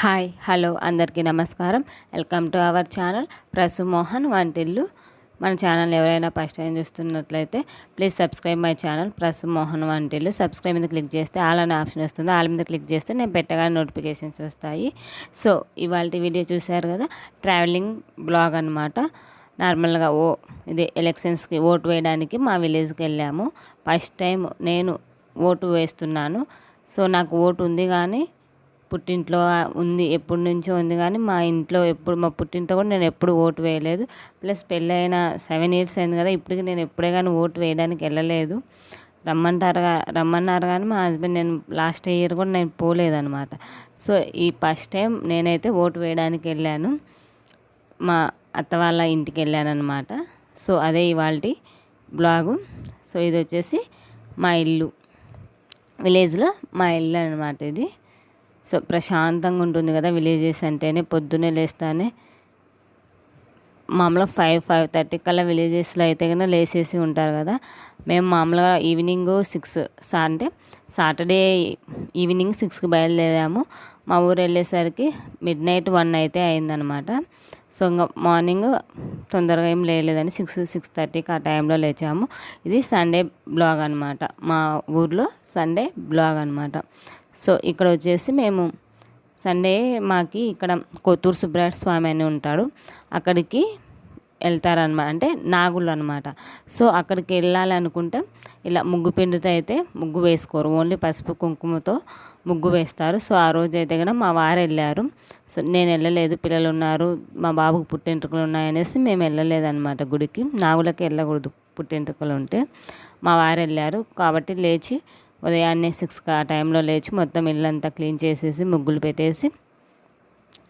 Hi hello అందరికీ నమస్కారం. Welcome to our channel Prasu Mohan వంటిల్లు. మన ఛానల్ ఎవరైనా ఫస్ట్ టైం చూస్తున్నట్లయితే please subscribe my channel Prasu Mohan వంటిల్లు. సబ్స్క్రైబ్ మీద క్లిక్ చేస్తే ఆల్ అనే ఆప్షన్ వస్తుంది. ఆల్ మీద క్లిక్ చేస్తే నేను పెట్టగానే నోటిఫికేషన్స్ వస్తాయి. సో ఇవాళ వీడియో చూశారు కదా, ట్రావెలింగ్ బ్లాగ్ అనమాట. నార్మల్గా ఇది ఎలక్షన్స్కి ఓటు వేయడానికి మా విలేజ్కి వెళ్ళాము. ఫస్ట్ టైం నేను ఓటు వేస్తున్నాను. సో నాకు ఓటు ఉంది కానీ పుట్టింట్లో ఉంది, ఎప్పటి నుంచో ఉంది కానీ మా ఇంట్లో ఎప్పుడు, మా పుట్టింట్లో కూడా నేను ఎప్పుడు ఓటు వేయలేదు. ప్లస్ పెళ్ళైన 7 years అయింది కదా, ఇప్పటికి నేను ఎప్పుడే కానీ ఓటు వేయడానికి వెళ్ళలేదు. రమ్మన్నారు కానీ మా హస్బెండ్, నేను లాస్ట్ ఇయర్ కూడా నేను పోలేదన్నమాట. సో ఈ ఫస్ట్ టైం నేనైతే ఓటు వేయడానికి వెళ్ళాను. మా అత్త వాళ్ళ ఇంటికి వెళ్ళాను అనమాట. సో అదే ఇవాల్టి బ్లాగు. సో ఇది వచ్చేసి మా ఇల్లు, విలేజ్లో మా ఇల్లు అనమాట ఇది. సో ప్రశాంతంగా ఉంటుంది కదా విలేజెస్ అంటేనే. పొద్దున్నే లేస్తానే మామూలుగా 5-5:30 కల్లా విలేజెస్లో అయితే కన్నా లేచేసి ఉంటారు కదా. మేము మామూలుగా ఈవినింగ్ 6 అంటే సాటర్డే ఈవినింగ్ 6కి బయలుదేరాము. మా ఊరు వెళ్ళేసరికి midnight 1 అయితే అయిందనమాట. సో ఇంకా మార్నింగ్ తొందరగా ఏం లేలేదని 6-6:30కి ఆ టైంలో లేచాము. ఇది సండే బ్లాగ్ అనమాట, మా ఊర్లో సండే బ్లాగ్ అనమాట. సో ఇక్కడ వచ్చేసి మేము సండే మాకి ఇక్కడ కొత్తూరు సుబ్రహ్మణ్య స్వామి అని ఉంటాడు, అక్కడికి వెళ్తారనమాట. అంటే నాగులు అనమాట. సో అక్కడికి వెళ్ళాలనుకుంటే ఇలా ముగ్గు పిండితో అయితే ముగ్గు వేసుకోరు, ఓన్లీ పసుపు కుంకుమతో ముగ్గు వేస్తారు. సో ఆ రోజు అయితే కూడా మా వారు వెళ్ళారు. సో నేను వెళ్ళలేదు, పిల్లలు ఉన్నారు, మా బాబుకు పుట్టెంట్రుకలు ఉన్నాయనేసి మేము వెళ్ళలేదన్నమాట గుడికి. నాగులకి వెళ్ళకూడదు పుట్టెంట్రుకలు ఉంటే. మా వారు వెళ్ళారు కాబట్టి లేచి ఉదయాన్నే 6కి ఆ టైంలో లేచి మొత్తం ఇల్లంతా క్లీన్ చేసేసి ముగ్గులు పెట్టేసి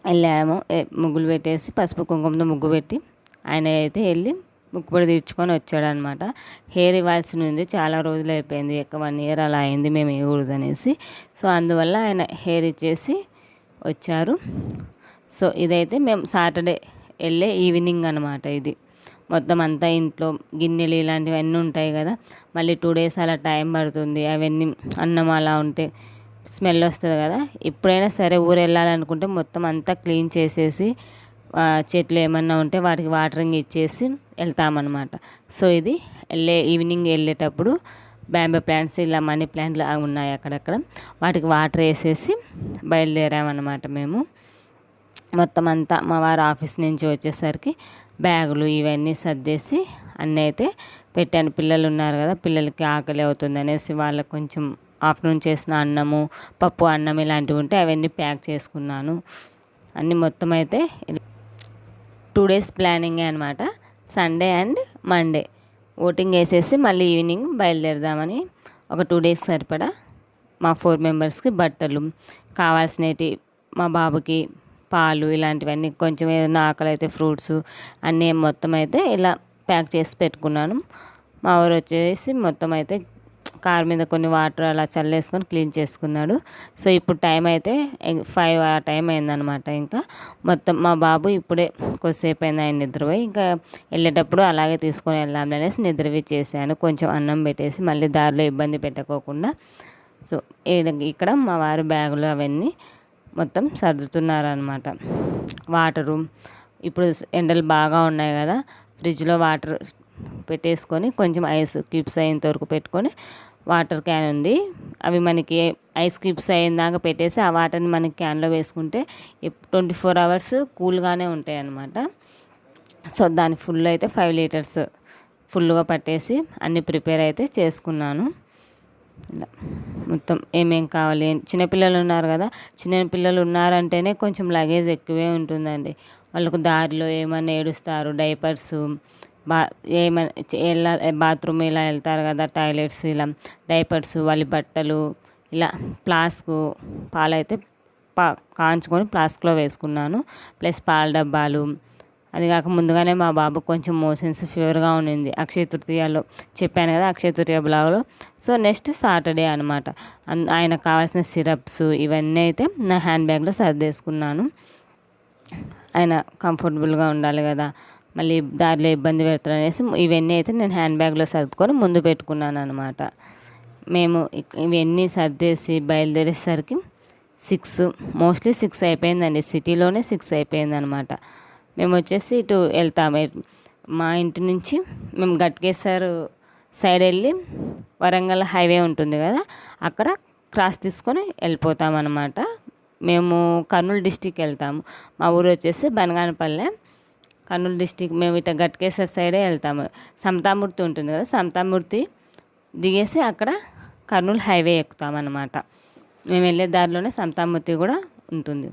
వెళ్ళాము. ముగ్గులు పెట్టేసి పసుపు కుంకుమతో ముగ్గు పెట్టి ఆయన అయితే వెళ్ళి ముక్కుపొడి తీర్చుకొని వచ్చాడనమాట. హెయిర్ ఇవ్వాల్సి ఉంది, చాలా రోజులు అయిపోయింది, 1 year అలా అయింది మేము వేయకూడదు అనేసి. సో అందువల్ల ఆయన హెయిర్ ఇచ్చేసి వచ్చారు. సో ఇదైతే మేము సాటర్డే వెళ్ళే ఈవినింగ్ అనమాట. ఇది మొత్తం అంతా ఇంట్లో గిన్నెలు ఇలాంటివన్నీ ఉంటాయి కదా, మళ్ళీ 2 days అలా టైం పడుతుంది. అవన్నీ అన్నం అలా ఉంటే స్మెల్ వస్తుంది కదా. ఎప్పుడైనా సరే ఊరు వెళ్ళాలనుకుంటే మొత్తం అంతా క్లీన్ చేసేసి చెట్లు ఏమన్నా ఉంటే వాటికి వాటరింగ్ ఇచ్చేసి వెళ్తామన్నమాట. సో ఇది ఈవినింగ్ వెళ్ళేటప్పుడు బ్యాంబో ప్లాంట్స్, ఇలా మనీ ప్లాంట్లు ఉన్నాయి అక్కడక్కడ, వాటికి వాటర్ వేసేసి బయలుదేరామన్నమాట మేము. మొత్తం అంతా మా వారు ఆఫీస్ నుంచి వచ్చేసరికి బ్యాగులు ఇవన్నీ సర్దేసి అన్నీ అయితే పెట్టాను. పిల్లలు ఉన్నారు కదా, పిల్లలకి ఆకలి అవుతుంది అనేసి వాళ్ళకి కొంచెం ఆఫ్టర్నూన్ చేసిన అన్నము, పప్పు అన్నం ఇలాంటివి ఉంటే అవన్నీ ప్యాక్ చేసుకున్నాను. అన్నీ మొత్తం అయితే 2 days ప్లానింగే అనమాట. సండే అండ్ మండే ఓటింగ్ వేసేసి మళ్ళీ ఈవినింగ్ బయలుదేరదామని. ఒక 2 days సరిపడా మా 4 members బట్టలు కావాల్సినవి, మా బాబుకి పాలు ఇలాంటివన్నీ, కొంచెం ఏదైనా ఆకలి అయితే ఫ్రూట్స్ అన్నీ మొత్తం అయితే ఇలా ప్యాక్ చేసి పెట్టుకున్నాను. మా ఊరు వచ్చేసి మొత్తం అయితే కార్ మీద కొన్ని వాటర్ అలా చల్లేసుకొని క్లీన్ చేసుకున్నాడు. సో ఇప్పుడు టైం అయితే 5 ఆ టైం అయిందనమాట. ఇంకా మొత్తం మా బాబు ఇప్పుడే కొద్దిసేపు అయింది ఆయన నిద్రపోయి, ఇంకా వెళ్ళేటప్పుడు అలాగే తీసుకొని వెళ్దాం అనేసి నిద్రవి చేశాను. కొంచెం అన్నం పెట్టేసి మళ్ళీ దారిలో ఇబ్బంది పెట్టకోకుండా. సో ఇక్కడ మా వారి బ్యాగులు అవన్నీ మొత్తం సర్దుతున్నారనమాట. వాటరు ఇప్పుడు ఎండలు బాగా ఉన్నాయి కదా, ఫ్రిడ్జ్లో వాటర్ పెట్టేసుకొని కొంచెం ఐస్ క్యూబ్స్ అయ్యేంత వరకు పెట్టుకొని, వాటర్ క్యాన్ ఉంది, అవి మనకి ఐస్ క్యూబ్స్ అయ్యేదాకా పెట్టేసి ఆ వాటర్ని మనకి క్యాన్లో వేసుకుంటే 24 hours కూల్గానే ఉంటాయి అన్నమాట. సో దాని ఫుల్ అయితే 5 liters ఫుల్గా పట్టేసి అన్నీ ప్రిపేర్ అయితే చేసుకున్నాను. ఇలా మొత్తం ఏమేం కావాలి, చిన్నపిల్లలు ఉన్నారు కదా, చిన్నపిల్లలు ఉన్నారంటేనే కొంచెం లగేజ్ ఎక్కువే ఉంటుందండి. వాళ్ళకు దారిలో ఏమన్నా ఏడుస్తారు, డైపర్సు, ఏమైనా బాత్రూమ్ ఇలా వెళ్తారు కదా, టాయిలెట్స్, ఇలా డైపర్స్, వాళ్ళ బట్టలు, ఇలా ఫ్లాస్క్ పాలైతే కాంచుకొని ఫ్లాస్క్లో వేసుకున్నాను. ప్లస్ పాల డబ్బాలు. అది కాక ముందుగానే మా బాబు కొంచెం మోషన్స్ ఫీవర్గా ఉండింది, అక్షయ తృతీయలో చెప్పాను కదా, అక్షయ తృతీయ బ్లాగ్లో. సో నెక్స్ట్ సాటర్డే అనమాట. ఆయనకు కావాల్సిన సిరప్స్ ఇవన్నీ అయితే నా హ్యాండ్ బ్యాగ్లో సర్దేసుకున్నాను. ఆయన కంఫర్టబుల్గా ఉండాలి కదా, మళ్ళీ దారిలో ఇబ్బంది పెడతారు అనేసి ఇవన్నీ అయితే నేను హ్యాండ్ బ్యాగ్లో సర్దుకొని ముందు పెట్టుకున్నాను అనమాట. మేము ఇవన్నీ సర్దేసి బయలుదేరేసరికి 6 మోస్ట్లీ 6 అయిపోయిందండి. సిటీలోనే 6 అయిపోయింది అనమాట. మేము వచ్చేసి ఇటు వెళ్తాము. మా ఇంటి నుంచి మేము గట్కేసర్ సైడ్ వెళ్ళి వరంగల్ హైవే ఉంటుంది కదా, అక్కడ క్రాస్ తీసుకొని వెళ్ళిపోతాం అనమాట. మేము కర్నూలు డిస్టిక్ వెళ్తాము. మా ఊరు వచ్చేసి బనగానపల్లె, కర్నూలు డిస్టిక్. మేము ఇట్లా గట్కేసర్ సైడే వెళ్తాము. సమతామూర్తి ఉంటుంది కదా, సమతామూర్తి దిగేసి అక్కడ కర్నూలు హైవే ఎక్కుతామన్నమాట. మేము వెళ్ళే దారిలోనే సమతామూర్తి కూడా ఉంటుంది.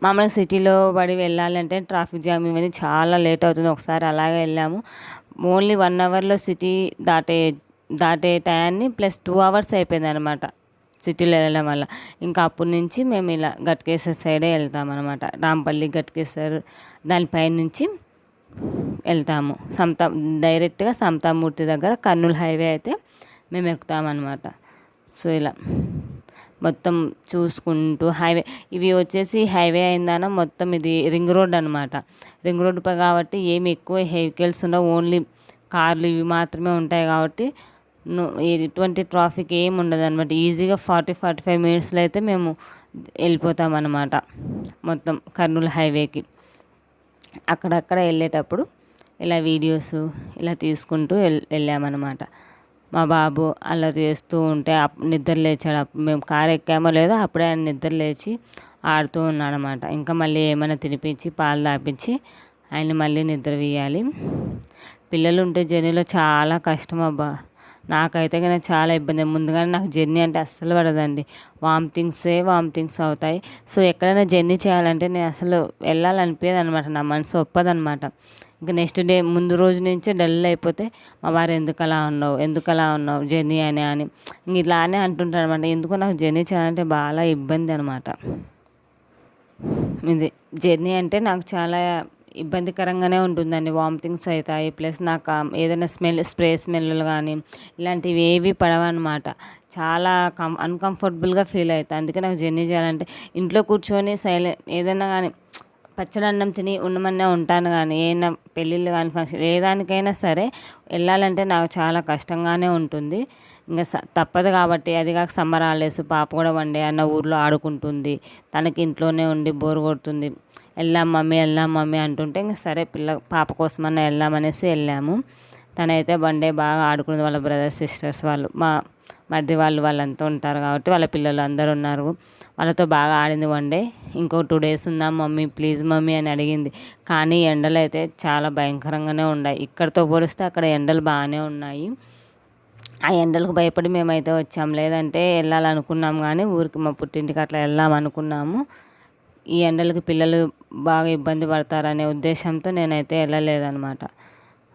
మామూలుగా సిటీలో పడి వెళ్ళాలంటే ట్రాఫిక్ జామ్ ఇవన్నీ చాలా లేట్ అవుతుంది. ఒకసారి అలాగే వెళ్ళాము. ఓన్లీ 1 అవర్లో సిటీ దాటే టయాన్ని ప్లస్ 2 అవర్స్ అయిపోయింది అనమాట సిటీలో వెళ్ళడం వల్ల. ఇంకా అప్పటి నుంచి మేము ఇలా గట్కేసర్ సైడే వెళ్తామన్నమాట. రాంపల్లి, గట్కేసర్ దానిపై నుంచి వెళ్తాము. డైరెక్ట్గా సమతామూర్తి దగ్గర కర్నూలు హైవే అయితే మేము ఎక్కుతామన్నమాట. సో ఇలా మొత్తం చూసుకుంటూ హైవే, ఇవి వచ్చేసి హైవే అయిందాన మొత్తం ఇది రింగ్ రోడ్ అనమాట. రింగ్ రోడ్ కాబట్టి ఏమి ఎక్కువ వెహికల్స్ ఉండవు, ఓన్లీ కార్లు ఇవి మాత్రమే ఉంటాయి. కాబట్టి ఎటువంటి ట్రాఫిక్ ఏమి ఉండదు అనమాట. ఈజీగా 40-45 మినిట్స్లో అయితే మేము వెళ్ళిపోతాం అన్నమాట మొత్తం కర్నూలు హైవేకి. అక్కడక్కడ వెళ్ళేటప్పుడు ఇలా వీడియోస్ ఇలా తీసుకుంటూ వెళ్ళామన్నమాట. మా బాబు అల్లరి చేస్తూ ఉంటే నిద్ర లేచాడు. మేము కారు ఎక్కామో లేదో అప్పుడే ఆయన నిద్ర లేచి ఆడుతూ ఉన్నాడనమాట. ఇంకా మళ్ళీ ఏమైనా తినిపించి పాలు తాపించి ఆయన మళ్ళీ నిద్ర వేయాలి. పిల్లలు ఉంటే జర్నీలో చాలా కష్టం అబ్బా. నాకైతే కానీ చాలా ఇబ్బంది. ముందుగానే నాకు జర్నీ అంటే అస్సలు పడదండి. వామిటింగ్స్ అవుతాయి. సో ఎక్కడైనా జర్నీ చేయాలంటే నేను అసలు వెళ్ళాలనిపించదు అనమాట. నా మనసు ఒప్పదనమాట. ఇంకా నెక్స్ట్ డే ముందు రోజు నుంచే డల్ అయిపోతే మా వారు ఎందుకు అలా ఉన్నావు జర్నీ అని ఇంక ఇలానే అంటుంటారు అనమాట. ఎందుకో నాకు జర్నీ చేయాలంటే బాగా ఇబ్బంది అనమాట. ఇది జర్నీ అంటే నాకు చాలా ఇబ్బందికరంగానే ఉంటుందండి. వామిటింగ్స్ అవుతాయి. ప్లస్ నాకు ఏదైనా స్ప్రే స్మెల్లు కానీ ఇలాంటివి ఏవి పడవన్నమాట. చాలా అన్కంఫర్టబుల్గా ఫీల్ అవుతాయి. అందుకే నాకు జర్నీ చేయాలంటే ఇంట్లో కూర్చొని ఏదైనా కానీ పచ్చడి అన్నం తిని ఉండమనే ఉంటాను. కానీ ఏదైనా పెళ్ళిళ్ళు కానీ ఫంక్షన్ ఏదానికైనా సరే వెళ్ళాలంటే నాకు చాలా కష్టంగానే ఉంటుంది. ఇంకా తప్పదు కాబట్టి. అది కాక సమ్మర్ హాలిడేస్, పాప కూడా వన్ డే అన్న ఊర్లో ఆడుకుంటుంది. తనకి ఇంట్లోనే ఉండి బోర్ కొడుతుంది. వెళ్దాం మమ్మీ అంటుంటే ఇంకా సరే పాప కోసమన్నా వెళ్దామనేసి వెళ్ళాము. తనైతే వన్ డే బాగా ఆడుకుంది. వాళ్ళ బ్రదర్స్ సిస్టర్స్ వాళ్ళు, మా మరిది వాళ్ళంతా ఉంటారు కాబట్టి వాళ్ళ పిల్లలు అందరూ ఉన్నారు. వాళ్ళతో బాగా ఆడింది వన్ డే. ఇంకో 2 డేస్ ఉందాం మమ్మీ ప్లీజ్ మమ్మీ అని అడిగింది. కానీ ఎండలు అయితే చాలా భయంకరంగానే ఉన్నాయి. ఇక్కడితో పోలిస్తే అక్కడ ఎండలు బాగానే ఉన్నాయి. ఆ ఎండలకు భయపడి మేమైతే వచ్చాం. లేదంటే వెళ్ళాలనుకున్నాం కానీ ఊరికి మా పుట్టింటికి అట్లా వెళ్దాం అనుకున్నాము. ఈ ఎండలకు పిల్లలు బాగా ఇబ్బంది పడతారనే ఉద్దేశంతో నేనైతే వెళ్ళలేదన్నమాట.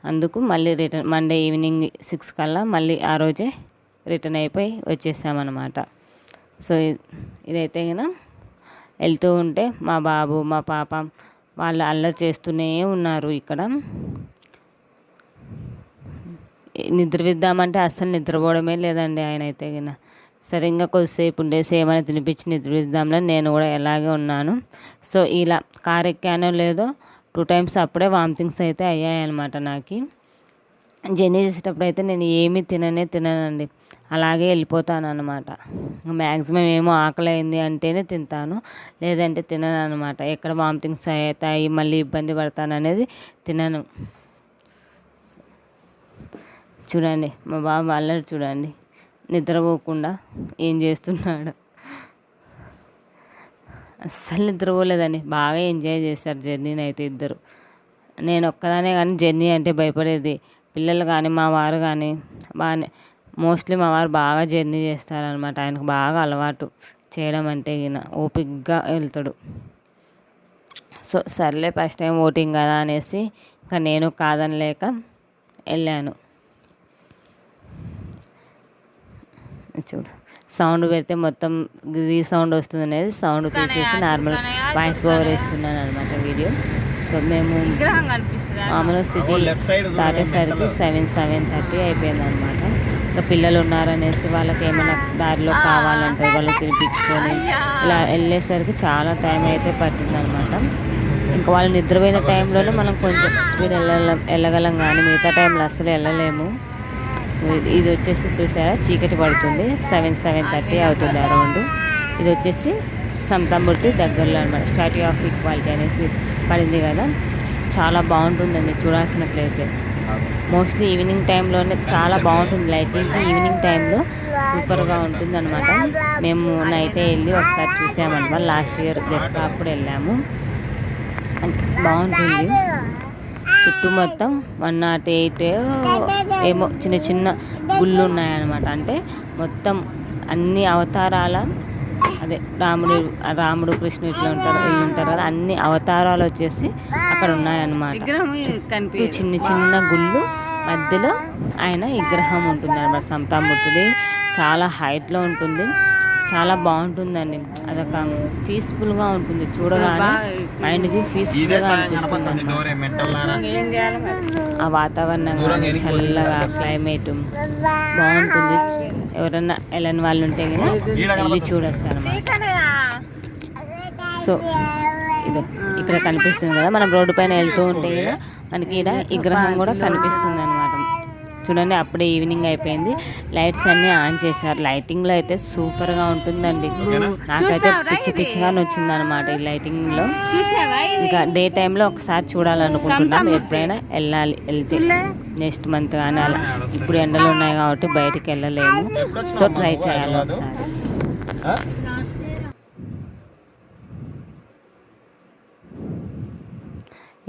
అందుకు మళ్ళీ రిటర్న్ మండే ఈవినింగ్ 6 కల్లా మళ్ళీ ఆ రోజే రిటర్న్ అయిపోయి వచ్చేసామన్నమాట. సో ఇదైతే కనుక వెళ్తూ ఉంటే మా బాబు మా పాప వాళ్ళు అల్లరి చేస్తూనే ఉన్నారు. ఇక్కడ నిద్రవిద్దామంటే అస్సలు నిద్రపోవడమే లేదండి ఆయన అయితే కనుక. సరే ఇంకా కొద్దిసేపు ఉండేసి ఏమైనా తినిపించి నిద్రవిద్దాంలో నేను కూడా ఎలాగే ఉన్నాను. సో ఇలా కారు ఎక్కానో లేదో 2 టైమ్స్ అప్పుడే వామిటింగ్స్ అయితే అయ్యాయన్నమాట. నాకు జర్నీ చేసేటప్పుడు అయితే నేను ఏమీ తిననండి. అలాగే వెళ్ళిపోతాను అనమాట. మ్యాక్సిమం ఏమో ఆకలి అయింది అంటేనే తింటాను, లేదంటే తినను అనమాట. ఎక్కడ వామిటింగ్స్ అవుతాయి మళ్ళీ ఇబ్బంది పడతాను అనేది తినను. చూడండి మా బాబు అల్లరి చూడండి, నిద్రపోకుండా ఏం చేస్తున్నాడు. అస్సలు నిద్రపోలేదండి. బాగా ఎంజాయ్ చేశారు జర్నీని అయితే ఇద్దరు. నేను ఒక్కదానే కానీ జర్నీ అంటే భయపడేది. పిల్లలు కానీ మా వారు కానీ బాగానే, మోస్ట్లీ మా వారు బాగా జర్నీ చేస్తారనమాట. ఆయనకు బాగా అలవాటు చేయడం అంటే ఓపికగా వెళ్తాడు. సో సర్లే ఫస్ట్ టైం ఓటింగ్ కదా అనేసి ఇంకా నేను కాదనలేక వెళ్ళాను. చూడు సౌండ్ పెడితే మొత్తం రీసౌండ్ వస్తుంది అనేది సౌండ్ తీసేసి నార్మల్ వాయిస్ ఓవర్ వేస్తున్నాను అనమాట వీడియో. సో మేము మామూలుగా సిటీ దాటేసరికి 7:30 అయిపోయింది అనమాట. ఇంకా పిల్లలు ఉన్నారనేసి వాళ్ళకి ఏమైనా దారిలో కావాలంటే వాళ్ళకి తినిపించుకొని ఇలా వెళ్ళేసరికి చాలా టైం అయితే పట్టిందనమాట. ఇంకా వాళ్ళు నిద్రపోయిన టైంలోనే మనం కొంచెం స్పీడ్ వెళ్ళగలం కానీ మిగతా టైంలో అసలు వెళ్ళలేము. సో ఇది వచ్చేసి చూసారా చీకటి పడుతుంది, 7:30 అవుతుంది అరౌండ్. ఇది వచ్చేసి సమతామూర్తి దగ్గరలో అనమాట. స్టాట్యూ ఆఫ్ ఈక్వాలిటీ అనేసి పడింది కదా, చాలా బాగుంటుందండి, చూడాల్సిన ప్లేసే. మోస్ట్లీ ఈవినింగ్ టైంలోనే చాలా బాగుంటుంది లైటింగ్, ఈవినింగ్ టైంలో సూపర్గా ఉంటుంది అనమాట. మేము నైటే వెళ్ళి ఒకసారి చూసామన్నమాట, లాస్ట్ ఇయర్ దసరా అప్పుడు వెళ్ళాము. బాగుంటుంది. చుట్టూ మొత్తం 108 ఏమో చిన్న చిన్న గుళ్ళు ఉన్నాయన్నమాట. అంటే మొత్తం అన్ని అవతారాల, అదే రాముడు కృష్ణుడు ఇట్లా వీళ్ళు ఉంటారు కదా, అన్ని అవతారాలు వచ్చేసి అక్కడ ఉన్నాయన్నమాట. చుట్టూ చిన్న చిన్న గుళ్ళు, మధ్యలో ఆయన విగ్రహం ఉంటుంది అనమాట. సమతామూర్తిది చాలా హైట్లో ఉంటుంది, చాలా బాగుంటుందండి. అదొక పీస్ఫుల్గా ఉంటుంది, చూడగానే మైండ్కి పీస్ఫుల్గా అనిపిస్తుంది అన్నమాట. ఆ వాతావరణం కానీ చల్లగా, క్లైమేట్ బాగుంటుంది. ఎవరన్నా వెళ్ళని వాళ్ళు ఉంటే కదా వెళ్ళి చూడొచ్చు అనమాట. సో ఇది ఇక్కడ కనిపిస్తుంది కదా, మనం రోడ్డు పైన వెళ్తూ ఉంటే కదా మనకి ఇక్కడ విగ్రహం కూడా కనిపిస్తుంది అనమాట. చూడండి, అప్పుడే ఈవినింగ్ అయిపోయింది, లైట్స్ అన్నీ ఆన్ చేశారు. లైటింగ్లో అయితే సూపర్గా ఉంటుందండి. నాకైతే పిచ్చి పిచ్చిగా నచ్చింది అనమాట ఈ లైటింగ్లో. ఇంకా డే టైంలో ఒకసారి చూడాలనుకుంటున్నాం, ఎప్పుడైనా వెళ్తే నెక్స్ట్ మంత్ కానీ అలా. ఇప్పుడు ఎండలు ఉన్నాయి కాబట్టి బయటికి వెళ్ళలేము, సో ట్రై చేయాలి ఒకసారి.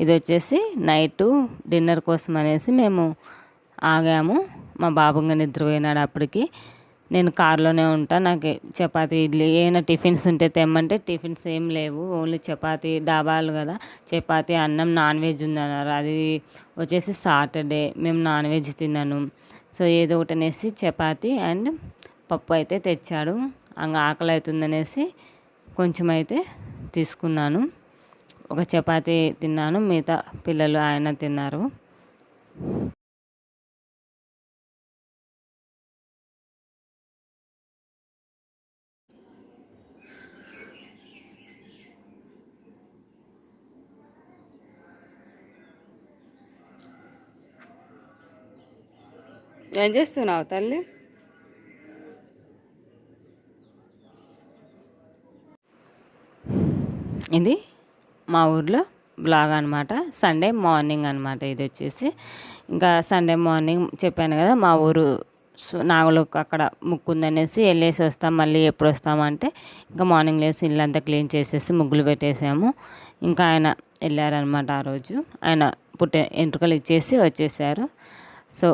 ఇది వచ్చేసి నైటు డిన్నర్ కోసం అనేసి మేము ఆగాము. మా బాబు ఇంకా నిద్రపోయినాడు అప్పటికి. నేను కార్లోనే ఉంటాను. నాకు చపాతీ, ఇడ్లీ ఏమైనా టిఫిన్స్ ఉంటే తెమ్మంటే టిఫిన్స్ ఏం లేవు, ఓన్లీ చపాతీ. డాబాలు కదా, చపాతీ, అన్నం, నాన్ వెజ్ ఉందన్నారు. అది వచ్చేసి సాటర్డే, మేము నాన్ వెజ్ తిన్నాను. సో ఏదో ఒకటి అనేసి చపాతీ అండ్ పప్పు అయితే తెచ్చాడు. ఇంకా ఆకలి అవుతుందనేసి కొంచెం అయితే తీసుకున్నాను. ఒక చపాతీ తిన్నాను, మిగతా పిల్లలు ఆయన తిన్నారు. ఏం చేస్తున్నావు తల్లి? ఇది మా ఊర్లో బ్లాగ్ అనమాట, సండే మార్నింగ్ అనమాట. ఇది వచ్చేసి ఇంకా సండే మార్నింగ్ చెప్పాను కదా, మా ఊరు నాగులకు అక్కడ ముక్కు ఉందనేసి వెళ్ళేసి వస్తాం. మళ్ళీ ఎప్పుడు వస్తామంటే ఇంకా మార్నింగ్ లేసి ఇల్లంతా క్లీన్ చేసేసి ముగ్గులు పెట్టేసాము. ఇంకా ఆయన వెళ్ళారనమాట. ఆ రోజు ఆయన ఎంట్రుకలు ఇచ్చేసి వచ్చేసారు. సో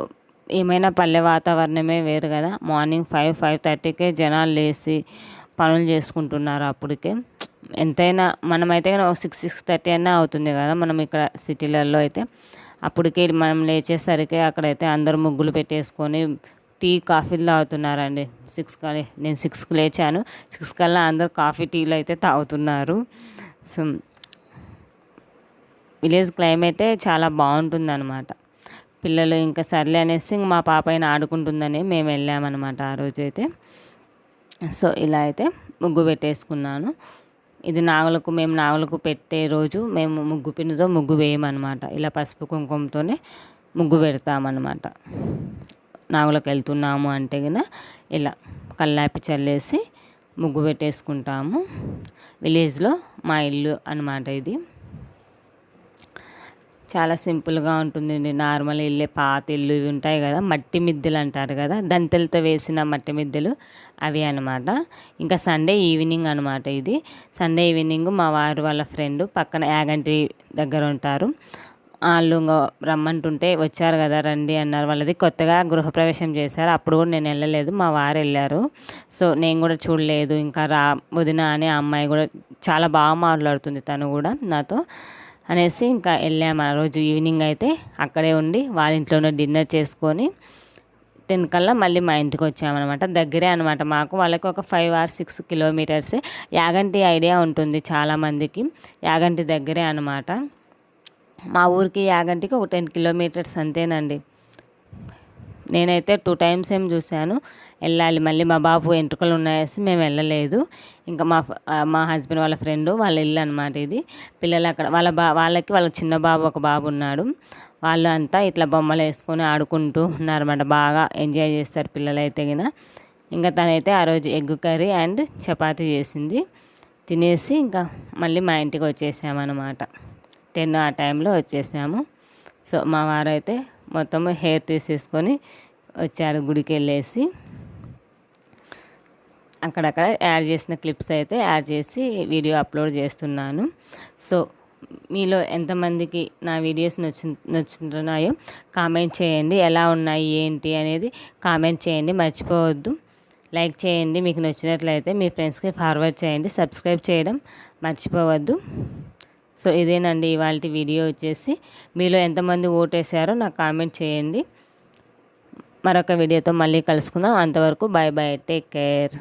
ఏమైనా పల్లె వాతావరణమే వేరు కదా. మార్నింగ్ 5-5:30కే జనాలు లేచి పనులు చేసుకుంటున్నారు. అప్పటికే ఎంతైనా మనమైతే 6-6:30 అయినా అవుతుంది కదా మనం ఇక్కడ సిటీలలో అయితే. అప్పటికే మనం లేచేసరికి అక్కడైతే అందరూ ముగ్గులు పెట్టేసుకొని టీ కాఫీలు తాగుతున్నారండి. 6 నేను 6కి లేచాను, 6 కల్లా అందరూ కాఫీ టీలు అయితే తాగుతున్నారు. సో విలేజ్ క్లైమేటే చాలా బాగుంటుంది అనమాట. పిల్లలు ఇంకా సర్లే అనేసి మా పాప అయినా ఆడుకుంటుందని మేము వెళ్ళామన్నమాట ఆ రోజు అయితే. సో ఇలా అయితే ముగ్గు పెట్టేసుకున్నాను. ఇది మేము నాగులకు పెట్టే రోజు మేము ముగ్గు పిండితో ముగ్గు వేయమన్నమాట. ఇలా పసుపు కుంకుమతోనే ముగ్గు పెడతామన్నమాట. నాగులకు వెళ్తున్నాము అంటే కనుక ఇలా కల్లాపి చల్లేసి ముగ్గు పెట్టేసుకుంటాము. విలేజ్లో మా ఇల్లు అన్నమాట ఇది. చాలా సింపుల్గా ఉంటుందండి. నార్మల్ ఇల్లే, పాత ఇల్లు ఇవి ఉంటాయి కదా, మట్టి మిద్దెలు అంటారు కదా, దంతెలతో వేసిన మట్టి మిద్దెలు అవి అనమాట. ఇంకా సండే ఈవినింగ్ అనమాట ఇది. సండే ఈవినింగ్ మా వారు వాళ్ళ ఫ్రెండ్ పక్కన యాగంటి దగ్గర ఉంటారు. వాళ్ళు రమ్మంటుంటే వచ్చారు కదా, రండి అన్నారు. వాళ్ళది కొత్తగా గృహప్రవేశం చేశారు. అప్పుడు కూడా నేను వెళ్ళలేదు, మా వారు వెళ్ళారు. సో నేను కూడా చూడలేదు. ఇంకా వదిన అనే అమ్మాయి కూడా చాలా బాగా మాట్లాడుతుంది, తను కూడా నాతో అనేసి ఇంకా వెళ్ళాము. ఆ రోజు ఈవినింగ్ అయితే అక్కడే ఉండి వాళ్ళ ఇంట్లోనే డిన్నర్ చేసుకొని 10 కల్లా మళ్ళీ మా ఇంటికి వచ్చామన్నమాట. దగ్గరే అనమాట మాకు, వాళ్ళకి ఒక 5 or 6 కిలోమీటర్స్. యాగంటి ఐడియా ఉంటుంది చాలామందికి, యాగంటి దగ్గరే అనమాట. మా ఊరికి యాగంటికి ఒక 10 కిలోమీటర్స్ అంతేనండి. నేనైతే 2 times ఏం చూశాను, వెళ్ళాలి మళ్ళీ. మా బాబు ఎంట్రుకలు ఉన్నాయేసి మేము వెళ్ళలేదు. ఇంకా మా హస్బెండ్ వాళ్ళ ఫ్రెండ్ వాళ్ళ ఇల్లు అనమాట ఇది. పిల్లలు అక్కడ వాళ్ళ చిన్న బాబు ఒక బాబు ఉన్నాడు. వాళ్ళు అంతా ఇట్లా బొమ్మలు వేసుకొని ఆడుకుంటూ ఉన్నారన్నమాట. బాగా ఎంజాయ్ చేస్తారు పిల్లలు అయితే గిన. ఇంకా తనైతే ఆ రోజు ఎగ్ కర్రీ అండ్ చపాతీ చేసింది. తినేసి ఇంకా మళ్ళీ మా ఇంటికి వచ్చేసామన్నమాట. 10 ఆ టైంలో వచ్చేసాము. సో మా వారైతే మొత్తం హెయిర్ తీసేసుకొని వచ్చాడు గుడికి వెళ్ళేసి. అక్కడక్కడ యాడ్ చేసిన క్లిప్స్ అయితే యాడ్ చేసి వీడియో అప్లోడ్ చేస్తున్నాను. సో మీలో ఎంతమందికి నా వీడియోస్ నచ్చుతున్నాయో కామెంట్ చేయండి. ఎలా ఉన్నాయి ఏంటి అనేది కామెంట్ చేయండి, మర్చిపోవద్దు. లైక్ చేయండి మీకు నచ్చినట్లయితే, మీ ఫ్రెండ్స్కి ఫార్వర్డ్ చేయండి, సబ్స్క్రైబ్ చేయడం మర్చిపోవద్దు. సో ఇదేనండి ఇవాళ వీడియో వచ్చేసి. మీలో ఎంతమంది ఓటేసారో నాకు కామెంట్ చేయండి. మరొక వీడియోతో మళ్ళీ కలుసుకుందాం. అంతవరకు బాయ్ బాయ్, టేక్ కేర్.